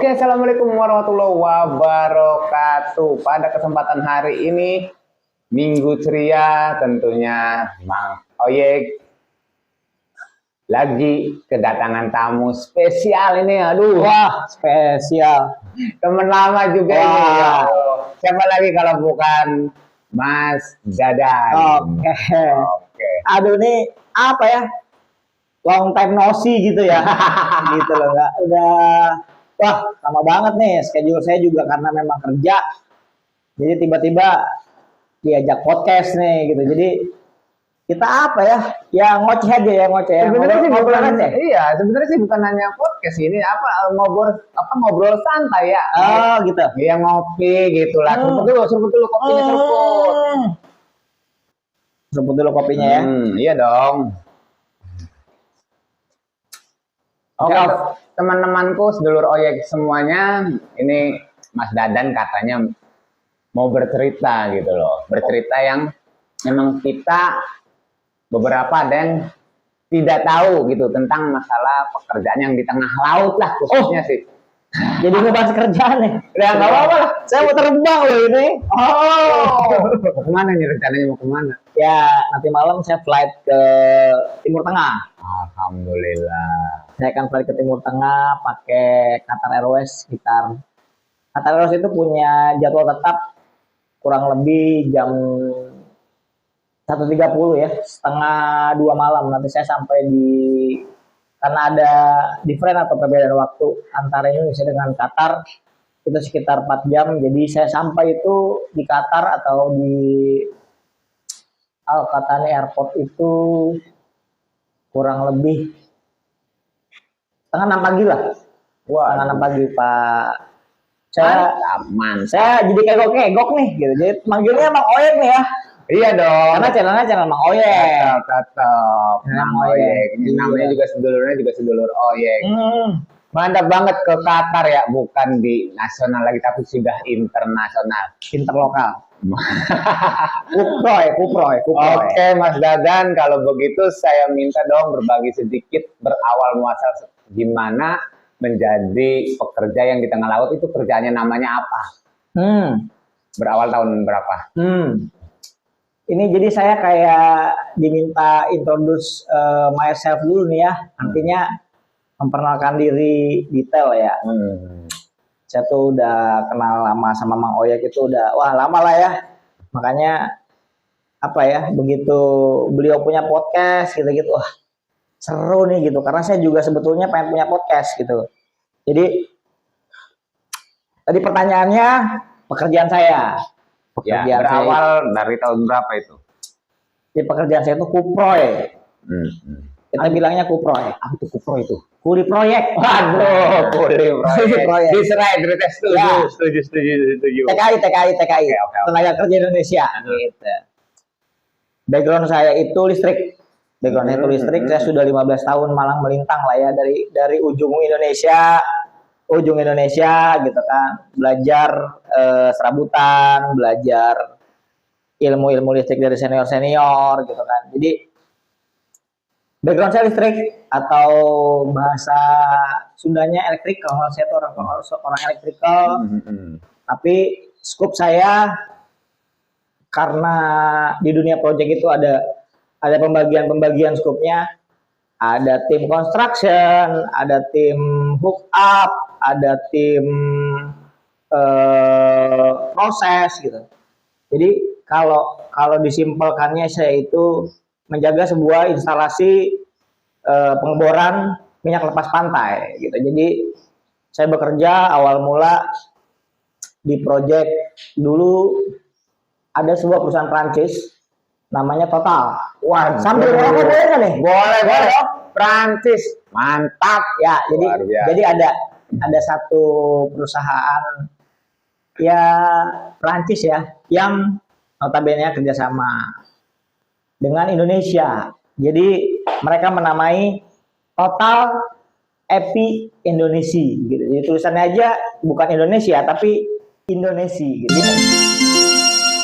Oke, assalamualaikum warahmatullahi wabarakatuh. Pada kesempatan hari ini, Minggu ceria tentunya, Mang Oyek lagi kedatangan tamu spesial ini. Aduh, Wah, spesial. temen lama juga ini. Wah. Ya Allah. Siapa lagi kalau bukan Mas Dadan? Oke. Aduh, ini apa ya? Long time no see gitu ya. Gitu loh, nggak udah. Wah, lama banget nih. Schedule saya juga karena memang kerja. Jadi tiba-tiba diajak podcast nih gitu. Jadi kita apa ya? Ya ngoceh aja ya, ngoceh. Sebenarnya sih Ngobrol bukan, aja. iya, sebenarnya sih bukan hanya podcast ini, ngobrol santai ya. Oh, gitu. Iya, ngopi gitu lah. Seruput dulu kopinya seruput. Seruput dulu kopinya ya. Iya dong. Oke, teman-temanku, sedulur Oyek semuanya, ini Mas Dadan katanya mau bercerita gitu loh. Bercerita yang memang kita beberapa ada yang tidak tahu gitu tentang masalah pekerjaan yang di tengah laut lah khususnya sih. Jadi ngebahas kerjaan nih. Ya nggak apa-apa lah. Saya mau terbang loh ini. Mau kemana nih rencananya, mau kemana? Ya, nanti malam saya flight ke Timur Tengah. Alhamdulillah. Saya akan flight ke Timur Tengah pakai Qatar Airways sekitar. Qatar Airways itu punya jadwal tetap kurang lebih jam 1.30 ya, setengah 2 malam. Nanti saya sampai di, karena ada different atau perbedaan waktu antara Indonesia dengan Qatar itu sekitar 4 jam. Jadi saya sampai itu di Qatar atau di Al Qatani Airport itu kurang lebih setengah 6 pagi lah. Wah, setengah 6 pagi Pak. Saya jadi kegok-kegok nih gitu. Jadi manggilnya Mang Oyek nih ya. Iya dong. Karena channelnya channel Mang Oyek. Tetap. Mang Oyek. Ini namanya juga sedulurnya juga sedulur Oyek. Mantap banget ke Qatar ya, bukan di nasional lagi tapi sudah internasional, Interlokal. Kuproy. Oke, Mas Dadan, kalau begitu saya minta dong berbagi sedikit berawal muasal gimana menjadi pekerja yang di tengah laut itu kerjanya namanya apa? Berawal tahun berapa? Ini jadi saya kayak diminta introduce myself dulu nih ya. Artinya memperkenalkan diri detail ya. Saya tuh udah kenal lama sama Mang Oyek itu udah lama lah ya. Makanya apa ya, begitu beliau punya podcast gitu-gitu, wah seru nih gitu. Karena saya juga sebetulnya pengen punya podcast gitu. Jadi tadi pertanyaannya pekerjaan saya. Ya, berawal dari tahun berapa itu? Di pekerjaan saya itu kuproy. Kita bilangnya kuproy. Apa tuh kuproy itu? Kuli proyek. Waduh, kuli proyek. Diserai berita setuju. TKI. Okay. Tenaga Kerja Indonesia. Gitu. Background saya itu listrik. Background itu listrik. Saya sudah 15 tahun malang melintang lah ya dari ujung Indonesia gitu kan, belajar serabutan, belajar ilmu listrik dari senior gitu kan. Jadi background saya listrik atau bahasa Sundanya elektrik, kalau saya tuh orang elektrikal. Tapi scope saya karena di dunia project itu ada pembagian scope-nya. Ada tim construction, ada tim hook up, ada tim proses gitu. Jadi kalau disimpelkannya saya itu menjaga sebuah instalasi pengeboran minyak lepas pantai gitu. Jadi saya bekerja awal mula di project dulu ada sebuah perusahaan Prancis namanya Total. Wah, sambil ngerokok boleh nggak nih? Boleh. Prancis, mantap ya. Jadi ada satu perusahaan ya Prancis ya yang notabene kerjasama dengan Indonesia. Jadi mereka menamai Total Epi Indonesia gitu. Jadi tulisannya aja bukan Indonesia tapi Indonesia gitu.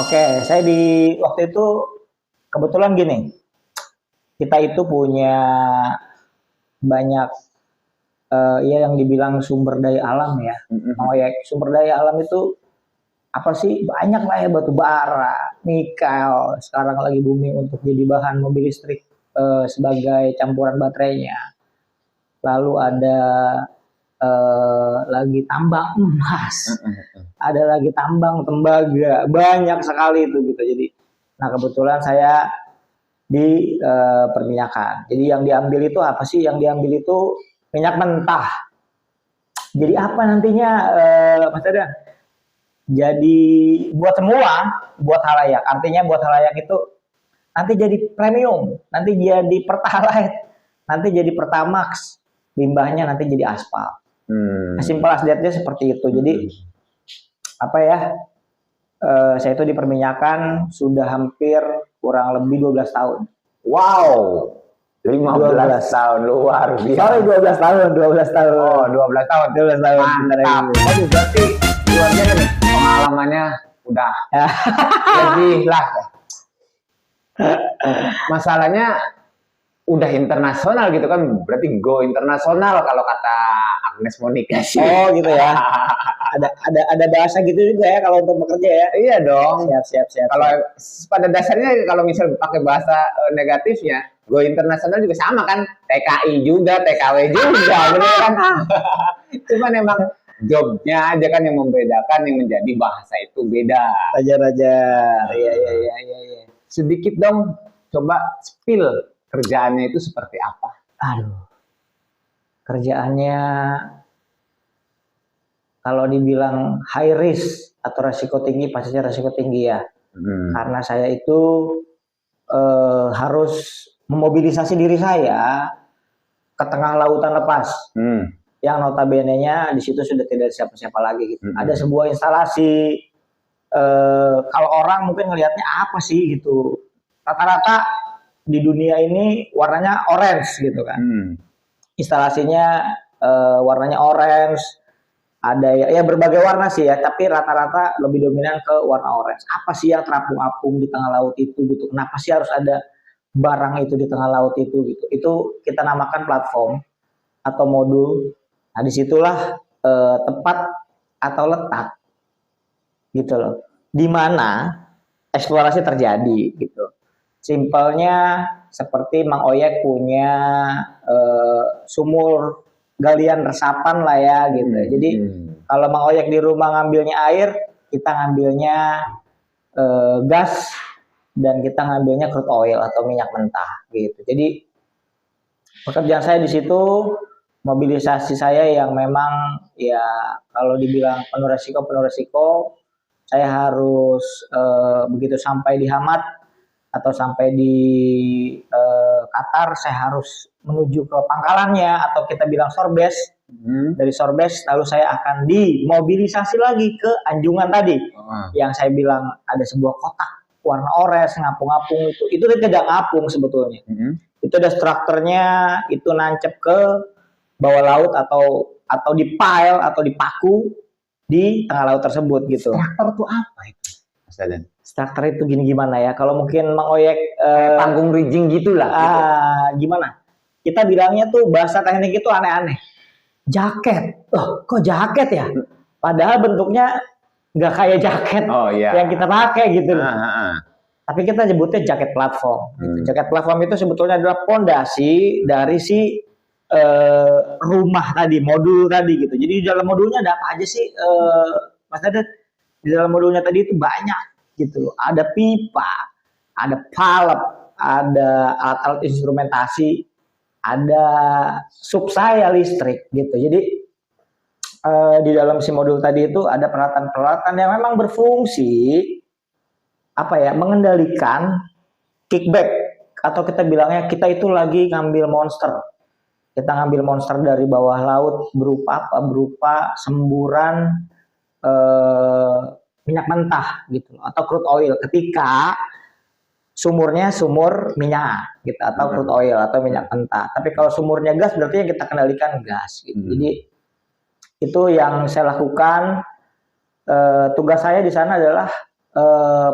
Oke, saya di waktu itu kebetulan gini. Kita itu punya banyak ya yang dibilang sumber daya alam ya. Oh ya, sumber daya alam itu apa sih? Banyak lah ya, batu bara, nikel, sekarang lagi booming untuk jadi bahan mobil listrik sebagai campuran baterainya. Lalu ada lagi tambang emas, ada lagi tambang tembaga, banyak sekali itu gitu. Jadi, nah kebetulan saya di perminyakan. Jadi yang diambil itu apa sih? Yang diambil itu minyak mentah. Jadi apa nantinya, Mas Dadan? Jadi buat semua, buat halayak. Artinya buat halayak itu nanti jadi premium, nanti jadi pertalite, nanti jadi pertamax, limbahnya nanti jadi aspal. Simpel as that seperti itu. Jadi apa ya? Saya itu di perminyakan sudah hampir kurang lebih 12 tahun. Wow, 15 tahun, luar biasa. Sorry, 12 tahun, 12 tahun. Oh, 12 tahun. 12 tahun. Mantap. Waduh, berarti luar biasa nih. Pengalamannya udah lebih lah. Masalahnya udah internasional gitu kan, berarti go internasional kalau kata Agnes Monica sih. Oh gitu ya. Ada bahasa gitu juga ya kalau untuk bekerja ya. Iya dong. Siap. Kalau pada dasarnya kalau misal pakai bahasa negatifnya, go internasional juga sama kan, TKI juga, TKW juga, bener kan? Cuman emang jobnya aja kan yang membedakan, yang menjadi bahasa itu beda. Raja. Iya. Sedikit dong, coba spill kerjaannya itu seperti apa? Aduh, kerjaannya kalau dibilang high risk atau resiko tinggi, pastinya resiko tinggi ya. Karena saya itu harus memobilisasi diri saya ke tengah lautan lepas. Yang notabene-nya di situ sudah tidak siapa-siapa lagi gitu. Ada sebuah instalasi, kalau orang mungkin ngelihatnya apa sih gitu. Rata-rata di dunia ini warnanya orange gitu kan. Instalasinya warnanya orange, ada ya berbagai warna sih ya, tapi rata-rata lebih dominan ke warna orange. Apa sih yang terapung-apung di tengah laut itu gitu? Kenapa sih harus ada barang itu di tengah laut itu gitu? Itu kita namakan platform atau modul. Nah disitulah tempat atau letak gitu loh, di mana eksplorasi terjadi gitu. Simpelnya seperti Mang Oyek punya sumur galian resapan lah ya gitu. Jadi kalau Mang Oyek di rumah ngambilnya air, kita ngambilnya gas, dan kita ngambilnya crude oil atau minyak mentah gitu. Jadi pekerjaan saya di situ, mobilisasi saya yang memang ya kalau dibilang penuh resiko, saya harus begitu sampai di Hamad atau sampai di Qatar, saya harus menuju ke pangkalannya atau kita bilang sorbes. Dari sorbes lalu saya akan dimobilisasi lagi ke Anjungan tadi, yang saya bilang ada sebuah kotak warna orange ngapung-ngapung itu tidak ngapung sebetulnya. Itu ada strukturnya, itu nancep ke bawah laut atau di pile atau dipaku di tengah laut tersebut gitu. Struktur itu apa itu, Mas Dadan? Struktur itu gimana ya? Kalau mungkin Mang Oyek panggung rigging gitulah. Gitu. Gimana? Kita bilangnya tuh bahasa teknik itu aneh-aneh. Jaket. Oh, kok jaket ya? Padahal bentuknya nggak kayak jaket yang kita pakai gitu. Tapi kita nyebutnya jaket platform. Gitu. Jaket platform itu sebetulnya adalah pondasi dari si rumah tadi, modul tadi gitu. Jadi di dalam modulnya ada apa aja sih, Mas Dadan? Di dalam modulnya tadi itu banyak gitu loh. Ada pipa, ada palep, ada alat-alat instrumentasi, ada subsaya listrik gitu. Jadi di dalam si modul tadi itu ada peralatan-peralatan yang memang berfungsi apa ya, mengendalikan kickback, atau kita bilangnya kita itu lagi ngambil monster. Kita ngambil monster dari bawah laut berupa apa? Berupa semburan minyak mentah gitu atau crude oil, ketika sumurnya sumur minyak gitu atau crude oil atau minyak mentah. Tapi kalau sumurnya gas berarti yang kita kendalikan gas gitu. Jadi itu yang saya lakukan. Tugas saya di sana adalah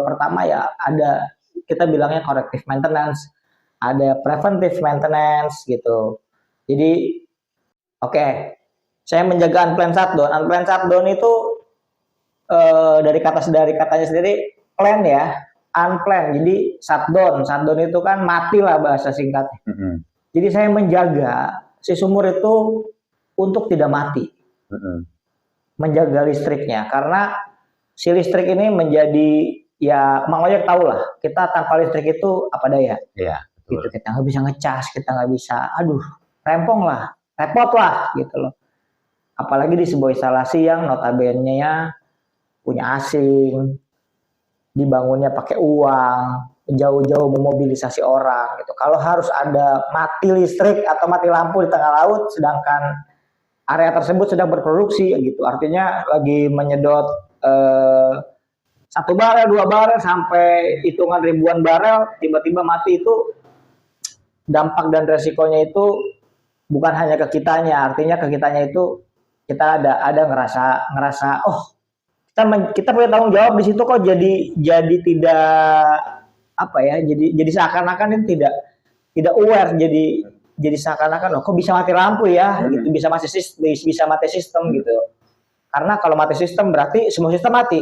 pertama ya ada, kita bilangnya corrective maintenance, ada preventive maintenance gitu. Jadi Oke, saya menjaga unplanned shutdown. Unplanned shutdown itu dari katanya sendiri plan ya, unplanned. Jadi shutdown itu kan mati lah bahasa singkatnya. Jadi saya menjaga si sumur itu untuk tidak mati, menjaga listriknya karena si listrik ini menjadi ya Mang Ojek tahu lah, kita tanpa listrik itu apa daya. Iya. Gitu, kita nggak bisa ngecas, kita nggak bisa, aduh, repot lah gitu loh. Apalagi di sebuah instalasi yang notabene-nya punya asing, dibangunnya pakai uang, jauh-jauh memobilisasi orang gitu. Kalau harus ada mati listrik atau mati lampu di tengah laut, sedangkan area tersebut sedang berproduksi gitu, artinya lagi menyedot 1 barel, 2 barel sampai hitungan ribuan barel, tiba-tiba mati, itu dampak dan resikonya itu bukan hanya ke kitanya, artinya ke kitanya itu kita ada ngerasa oh kita punya tanggung jawab di situ kok, jadi tidak apa ya, jadi seakan-akan itu tidak aware, jadi seakan-akan kok bisa mati lampu ya, gitu, bisa mati sistem gitu. Karena kalau mati sistem berarti semua sistem mati,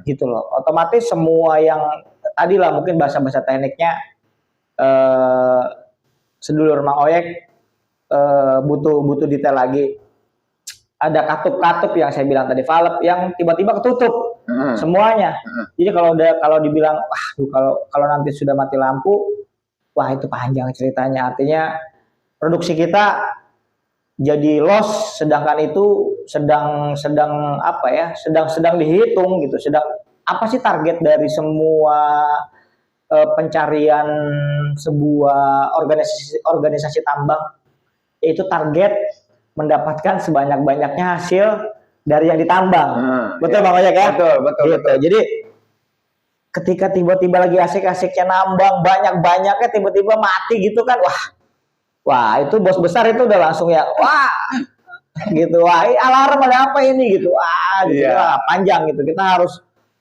gitu loh. Otomatis semua yang tadi lah mungkin bahasa-bahasa tekniknya sedulur Mang Oyek butuh detail lagi. Ada katup-katup yang saya bilang tadi, valve yang tiba-tiba ketutup semuanya. Jadi kalau dibilang kalau nanti sudah mati lampu, wah itu panjang ceritanya. Artinya produksi kita jadi loss, sedangkan itu sedang dihitung gitu. Sedang apa sih target dari semua pencarian sebuah organisasi tambang? Yaitu target mendapatkan sebanyak-banyaknya hasil dari yang ditambang. Betul Bang Ojek ya? Betul. Gitu. Jadi ketika tiba-tiba lagi asik-asiknya nambang, banyak-banyaknya tiba-tiba mati gitu kan, wah itu bos besar itu udah langsung ya, wah gitu, wah alarm ada apa ini gitu, gitu, panjang gitu. Kita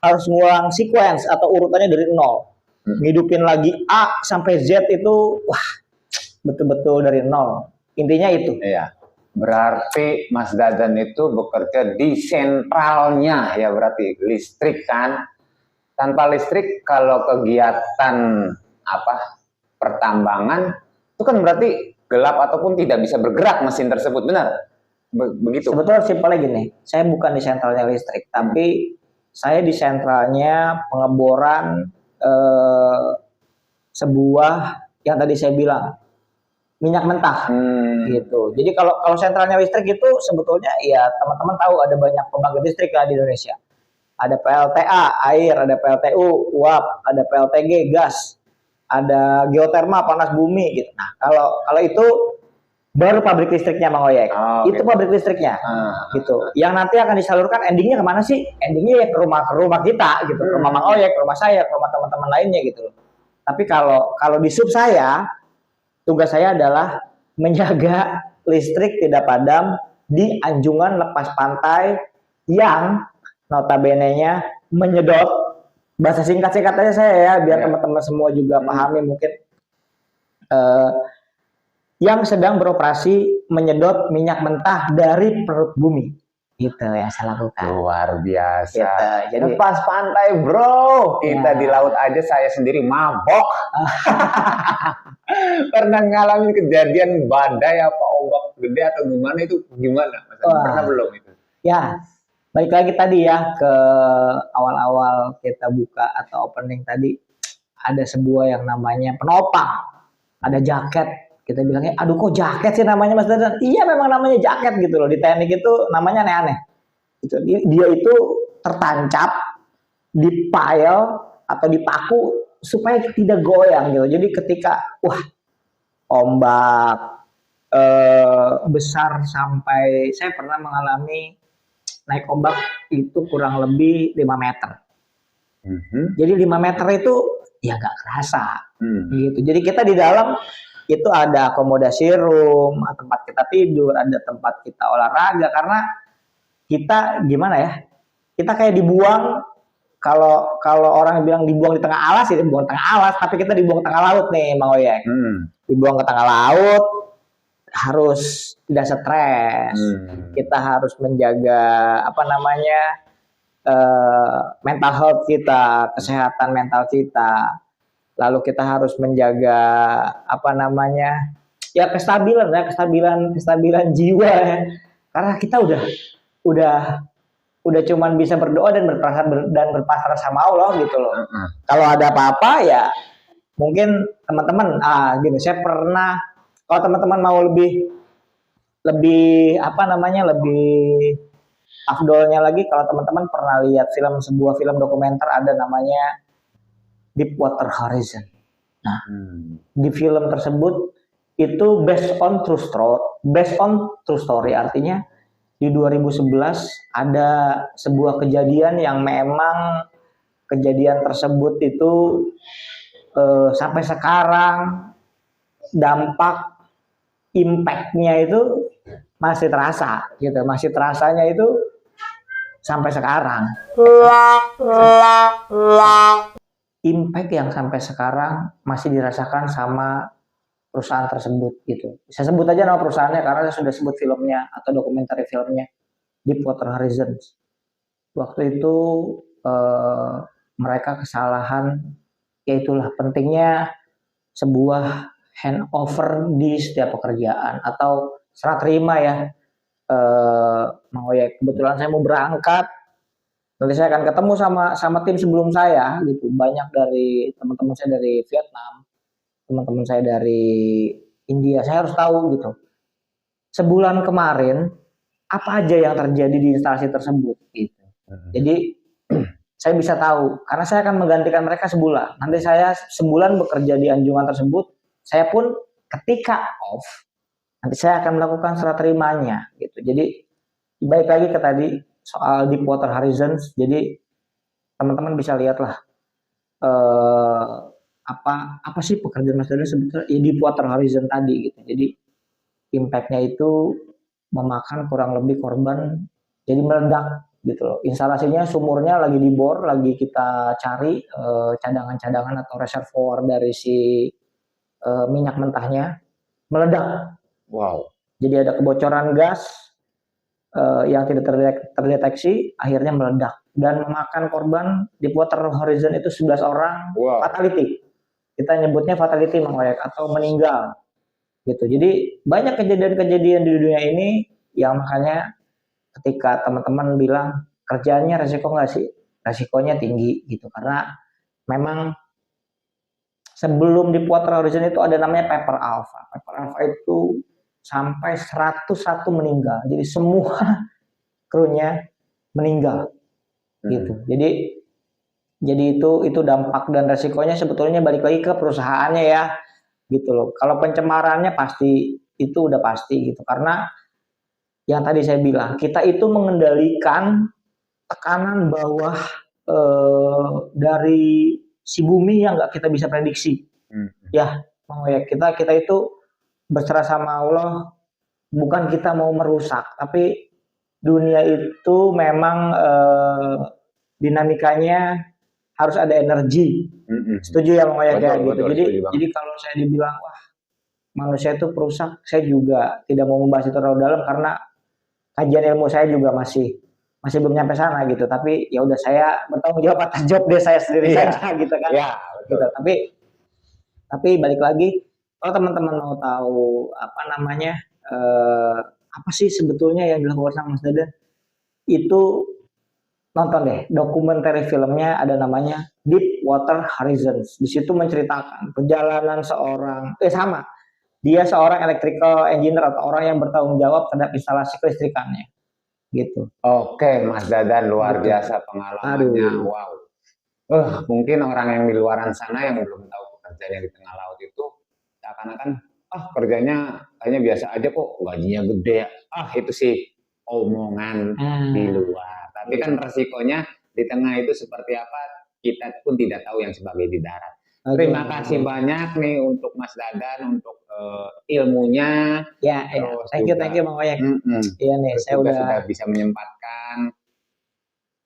harus ngulang sequence atau urutannya dari nol, ngidupin lagi A sampai Z itu, wah betul-betul dari nol. Intinya itu. Iya. Berarti Mas Dadan itu bekerja di sentralnya ya, berarti listrik kan. Tanpa listrik kalau kegiatan pertambangan itu kan berarti gelap ataupun tidak bisa bergerak mesin tersebut, benar? Begitu. Sebetulnya simpelnya gini, saya bukan di sentralnya listrik, tapi saya di sentralnya pengeboran sebuah yang tadi saya bilang minyak mentah, gitu. Jadi kalau sentralnya listrik itu sebetulnya ya teman-teman tahu ada banyak pembangkit listrik lah di Indonesia. Ada PLTA air, ada PLTU uap, ada PLTG gas, ada geotermal panas bumi gitu. Nah kalau itu baru pabrik listriknya Mang Oyek, itu pabrik listriknya, gitu. Yang nanti akan disalurkan endingnya kemana sih? Endingnya ya ke rumah kita, gitu, ke rumah Mang Oyek, ke rumah saya, ke rumah teman-teman lainnya gitu. Tapi kalau di sub saya, tugas saya adalah menjaga listrik tidak padam di anjungan lepas pantai yang notabene-nya menyedot, bahasa singkat-singkat aja saya ya, biar teman-teman semua juga pahami mungkin, yang sedang beroperasi menyedot minyak mentah dari perut bumi. Itu yang saya lakukan. Luar biasa. Gitu. Jadi lepas pantai bro, kita di laut aja saya sendiri mabok. Pernah ngalamin kejadian badai apa ombak gede atau gimana, itu gimana? Pernah belum itu? Ya, balik lagi tadi ya ke awal-awal kita buka atau opening tadi, ada sebuah yang namanya penopang, ada jaket. Kita bilangnya, aduh kok jaket sih namanya Mas Dadan? Iya memang namanya jaket gitu loh. Di teknik itu namanya aneh-aneh. Gitu. Dia itu tertancap di pile atau dipaku supaya tidak goyang gitu. Jadi ketika ombak besar sampai saya pernah mengalami naik ombak itu kurang lebih 5 meter. Jadi 5 meter itu ya nggak kerasa. Gitu. Jadi kita di dalam itu ada akomodasi room, tempat kita tidur, ada tempat kita olahraga, karena kita gimana ya, kita kayak dibuang, kalau orang bilang dibuang di tengah alas, itu dibuang di tengah alas, tapi kita dibuang ke tengah laut nih Mang Oyek. Dibuang ke tengah laut, harus tidak stres. Kita harus menjaga mental health kita, kesehatan mental kita. Lalu kita harus menjaga kestabilan jiwa ya. Karena kita udah cuman bisa berdoa dan berpasrah sama Allah gitu loh. Kalau ada apa-apa ya mungkin teman-teman gini, saya pernah, kalau teman-teman mau lebih lebih afdolnya lagi, kalau teman-teman pernah lihat sebuah film dokumenter ada namanya Deepwater Horizon. Nah, di film tersebut itu based on true story, artinya di 2011 ada sebuah kejadian yang memang kejadian tersebut itu sampai sekarang dampak impact-nya itu masih terasa gitu, masih terasanya itu sampai sekarang. Impact yang sampai sekarang masih dirasakan sama perusahaan tersebut gitu. Saya sebut aja nama perusahaannya karena saya sudah sebut filmnya atau dokumenter filmnya, Deepwater Horizon. Waktu itu mereka kesalahan, yaitulah pentingnya sebuah handover di setiap pekerjaan atau serah terima ya. Kebetulan saya mau berangkat, nanti saya akan ketemu sama tim sebelum saya gitu. Banyak dari teman-teman saya dari Vietnam, teman-teman saya dari India. Saya harus tahu gitu, sebulan kemarin apa aja yang terjadi di instalasi tersebut gitu. Jadi saya bisa tahu karena saya akan menggantikan mereka sebulan. Nanti saya sebulan bekerja di anjungan tersebut. Saya pun ketika off, nanti saya akan melakukan serah terimanya gitu. Jadi balik lagi ke tadi soal Deepwater Horizon. Jadi teman-teman bisa lihatlah apa sih pekerjaan Mas Dadan sebetulnya ya, Deepwater Horizon tadi gitu. Jadi impact-nya itu memakan kurang lebih korban jadi meledak gitu loh. Instalasinya sumurnya lagi dibor, lagi kita cari cadangan-cadangan atau reservoir dari si minyak mentahnya, meledak. Wow. Jadi ada kebocoran gas yang tidak terdeteksi, akhirnya meledak dan memakan korban. Deepwater Horizon itu 11 orang. Wow. Fatality. Kita nyebutnya fatality atau meninggal. Gitu. Jadi banyak kejadian-kejadian di dunia ini yang makanya ketika teman-teman bilang kerjaannya resiko nggak sih? Resikonya tinggi gitu karena memang sebelum Deepwater Horizon itu ada namanya Paper Alpha. Paper Alpha itu sampai 101 meninggal. Jadi semua krunya meninggal. Gitu. Jadi itu dampak dan resikonya sebetulnya balik lagi ke perusahaannya ya. Gitu loh. Kalau pencemarannya pasti itu udah pasti gitu karena yang tadi saya bilang kita itu mengendalikan tekanan bawah dari si bumi yang nggak kita bisa prediksi. Ya, kita itu berserah sama Allah, bukan kita mau merusak, tapi dunia itu memang dinamikanya harus ada energi. Setuju ya Bang Oyak ya gitu. Jadi kalau saya dibilang wah manusia itu perusak, saya juga tidak mau membahas itu terlalu dalam karena kajian ilmu saya juga masih belum nyampe sana gitu. Tapi ya udah saya bertanggung jawab atas job saya sendiri saja gitu kan. Iya, gitu. Tapi balik lagi kalau teman-teman mau tahu apa sih sebetulnya yang dilakukan sama Mas Dadan, itu nonton deh dokumenter filmnya ada namanya Deepwater Horizon. Di situ menceritakan perjalanan dia seorang electrical engineer atau orang yang bertanggung jawab terhadap instalasi kelistrikannya. Gitu. Oke, Mas Dadan luar biasa pengalamannya. Wow. Mungkin orang yang di luaran sana yang belum tahu pekerjaannya di tengah laut itu seakan-akan kerjanya kayaknya biasa aja kok, gajinya gede. Itu sih omongan di luar. Tapi kan resikonya di tengah itu seperti apa kita pun tidak tahu yang sebagai di darat. Terima kasih banyak nih untuk Mas Dadan untuk ilmunya. Ya, thank you Bang Oyak. Iya nih, saya sudah bisa menyempatkan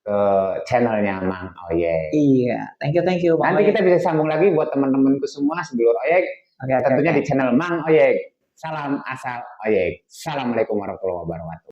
ke channelnya Mang Oyak. Iya, thank you Bang Nanti kita bisa sambung lagi buat teman-temanku semua sedulur Oyak. Tentunya di channel Mang Oyak. Salam asal oyek. Assalamualaikum warahmatullahi wabarakatuh.